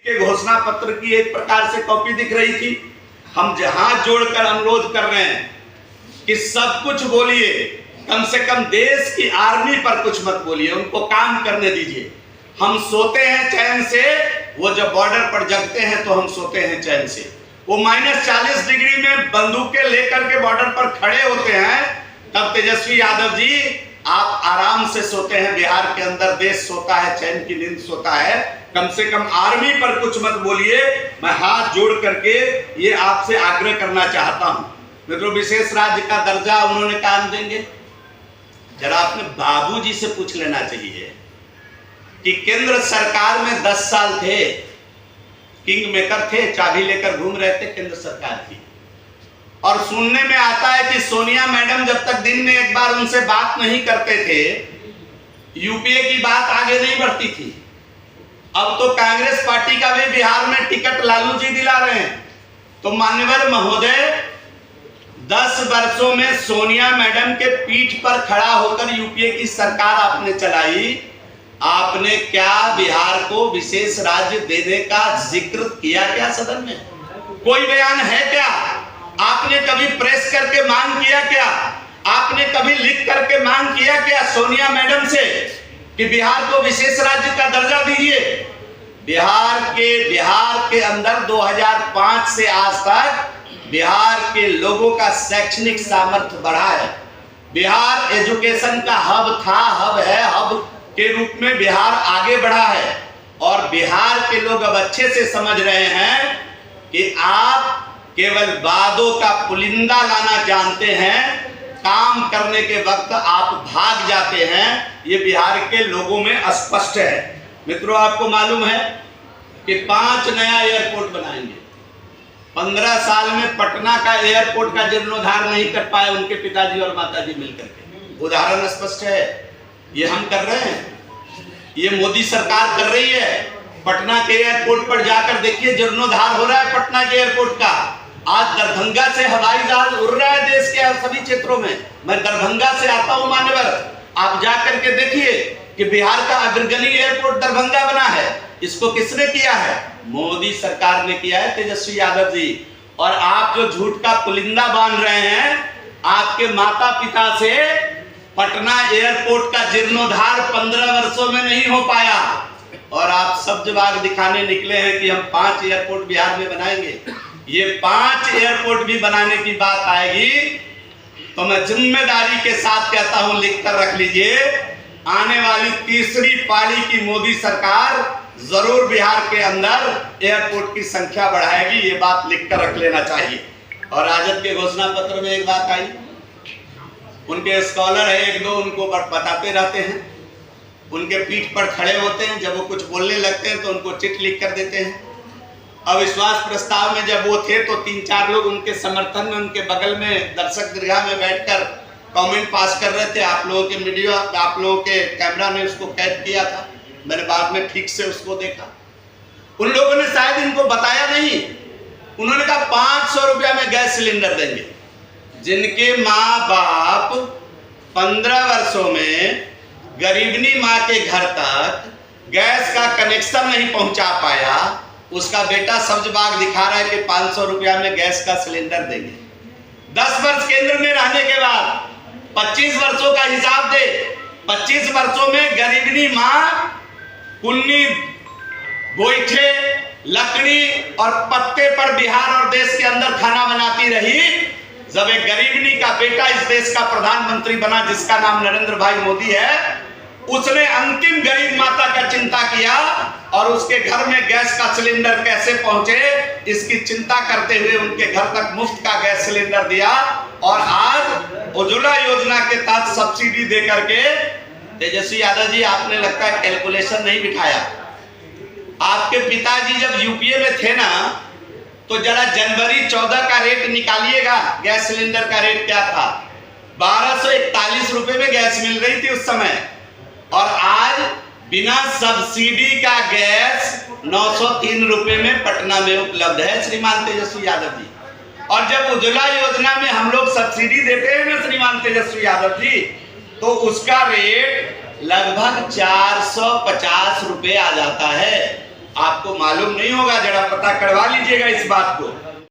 के घोषणा पत्र की एक प्रकार से कॉपी दिख रही थी। हम हाथ जोड़कर अनुरोध कर रहे हैं कि सब कुछ बोलिए, कम से कम देश की आर्मी पर कुछ मत बोलिए, उनको काम करने दीजिए। हम सोते हैं चैन से, वो जब बॉर्डर पर जगते हैं तो हम सोते हैं चैन से। वो -40 डिग्री में बंदूकें लेकर के बॉर्डर पर खड़े होते हैं, तब तेजस्वी यादव जी आप आराम से सोते हैं। बिहार के अंदर देश सोता है, चैन की नींद सोता है। कम से कम आर्मी पर कुछ मत बोलिए। मैं हाथ जोड़ करके ये आपसे आग्रह करना चाहता हूं। मित्रों, विशेष राज्य का दर्जा उन्होंने काम देंगे, जरा अपने बाबूजी से पूछ लेना चाहिए कि केंद्र सरकार में 10 साल थे, किंग मेकर थे, चाबी लेकर घूम रहे थे केंद्र सरकार की। और सुनने में आता है कि सोनिया मैडम जब तक दिन में एक बार उनसे बात नहीं करते थे, यूपीए की बात आगे नहीं बढ़ती थी। अब तो कांग्रेस पार्टी का भी बिहार में टिकट लालू जी दिला रहे हैं। तो मान्यवर महोदय, 10 वर्षों में सोनिया मैडम के पीठ पर खड़ा होकर यूपीए की सरकार आपने चलाई। आपने क्या बिहार को विशेष राज्य देने का जिक्र किया क्या सदन में? कोई बयान है क्या? आपने कभी प्रेस करके मांग किया क्या? आपने कभी लिख करके मांग किया क्या सोनिया मैडम से कि बिहार को विशेष राज्य का दर्जा दीजिए? बिहार के अंदर 2005 से आज तक बिहार के लोगों का शैक्षणिक सामर्थ्य बढ़ा है। बिहार एजुकेशन का हब था, हब है, हब के रूप में बिहार आगे बढ़ा है। और बिहार के लोग अब अच्छे से समझ रहे हैं कि आप केवल वादों का पुलिंदा लाना जानते हैं, काम करने के वक्त आप भाग जाते हैं। ये बिहार के लोगों में स्पष्ट है। मित्रों, आपको मालूम है कि 5 नया एयरपोर्ट बनाएंगे। 15 साल में पटना का एयरपोर्ट का जीर्णोद्धार नहीं कर पाए उनके पिताजी और माताजी मिलकर के। उदाहरण स्पष्ट है, ये हम कर रहे हैं, ये मोदी सरकार कर रही है। पटना के एयरपोर्ट पर जाकर देखिए, जीर्णोद्धार हो रहा है पटना के एयरपोर्ट का। आज दरभंगा से हवाई जहाज उड़ रहा है देश के सभी क्षेत्रों में। मैं दरभंगा से आता हूं मान्यवर, आप जाकर के देखिए कि बिहार का अग्रगणी एयरपोर्ट दरभंगा बना है। इसको किसने किया है? मोदी सरकार ने किया है, तेजस्वी यादव जी। और आप जो झूठ का पुलिंदा बांध रहे हैं, आपके माता पिता से पटना एयरपोर्ट का जीर्णोद्धार 15 वर्षों में नहीं हो पाया। और आप सब जवाब दिखाने निकले हैं कि हम 5 एयरपोर्ट बिहार में बनाएंगे। ये 5 एयरपोर्ट भी बनाने की बात आएगी तो मैं जिम्मेदारी के साथ कहता हूं, लिख कर रख लीजिए, आने वाली तीसरी पाली की मोदी सरकार जरूर बिहार के अंदर एयरपोर्ट की संख्या बढ़ाएगी। ये बात लिख कर रख लेना चाहिए। और राजद के घोषणा पत्र में एक बात आई, उनके स्कॉलर है 1-2, उनको बताते रहते हैं, उनके पीठ पर खड़े होते हैं, जब वो कुछ बोलने लगते हैं तो उनको चिट लिख कर देते हैं। अविश्वास प्रस्ताव में जब वो थे तो 3-4 लोग उनके समर्थन में उनके बगल में दर्शक दीर्घा में बैठकर कमेंट पास कर रहे थे। आप लोगों के मीडिया, आप लोगों के कैमरा ने उसको कैद किया था। मैंने बाद में ठीक से उसको देखा। उन लोगों ने शायद इनको बताया नहीं। उन्होंने कहा 500 रुपया में गैस सिलेंडर देंगे। जिनके माँ बाप 15 वर्षों में गरीबनी माँ के घर तक गैस का कनेक्शन नहीं पहुंचा पाया, उसका बेटा सब्जबाग दिखा रहा है कि 500 रुपया में गैस का सिलेंडर देंगे। 10 वर्ष केंद्र में रहने के बाद 25 वर्षों का हिसाब दे। 25 वर्षों में गरीबनी माँ कुन्नी, गोईठे, लकड़ी और पत्ते पर बिहार और देश के अंदर खाना बनाती रही। जब एक गरीबनी का बेटा इस देश का प्रधानमंत्री बना, जिसका नाम नरेंद्र भाई मोदी है, उसने अंतिम गरीब माता का चिंता किया और उसके घर में गैस का सिलेंडर कैसे पहुंचे इसकी चिंता करते हुए उनके घर तक मुफ्त का गैस सिलेंडर दिया। और आज उज्ज्वला योजना के तहत सब्सिडी दे करके, तेजस्वी यादव जी आपने लगता है कैलकुलेशन नहीं बिठाया। आपके पिताजी जब यूपीए में थे ना, तो जरा जनवरी 14 का रेट निकालिएगा। गैस सिलेंडर का रेट क्या था? 1241 रुपए में गैस मिल रही थी उस समय। और आज बिना सब्सिडी का गैस 903 रुपए में पटना में उपलब्ध है श्रीमान तेजस्वी यादव जी। और जब उज्ज्वला योजना में हम लोग सब्सिडी देते हैं ना श्रीमान तेजस्वी यादव जी, तो उसका रेट लगभग 450 रुपए आ जाता है। आपको मालूम नहीं होगा, जरा पता करवा लीजिएगा इस बात को।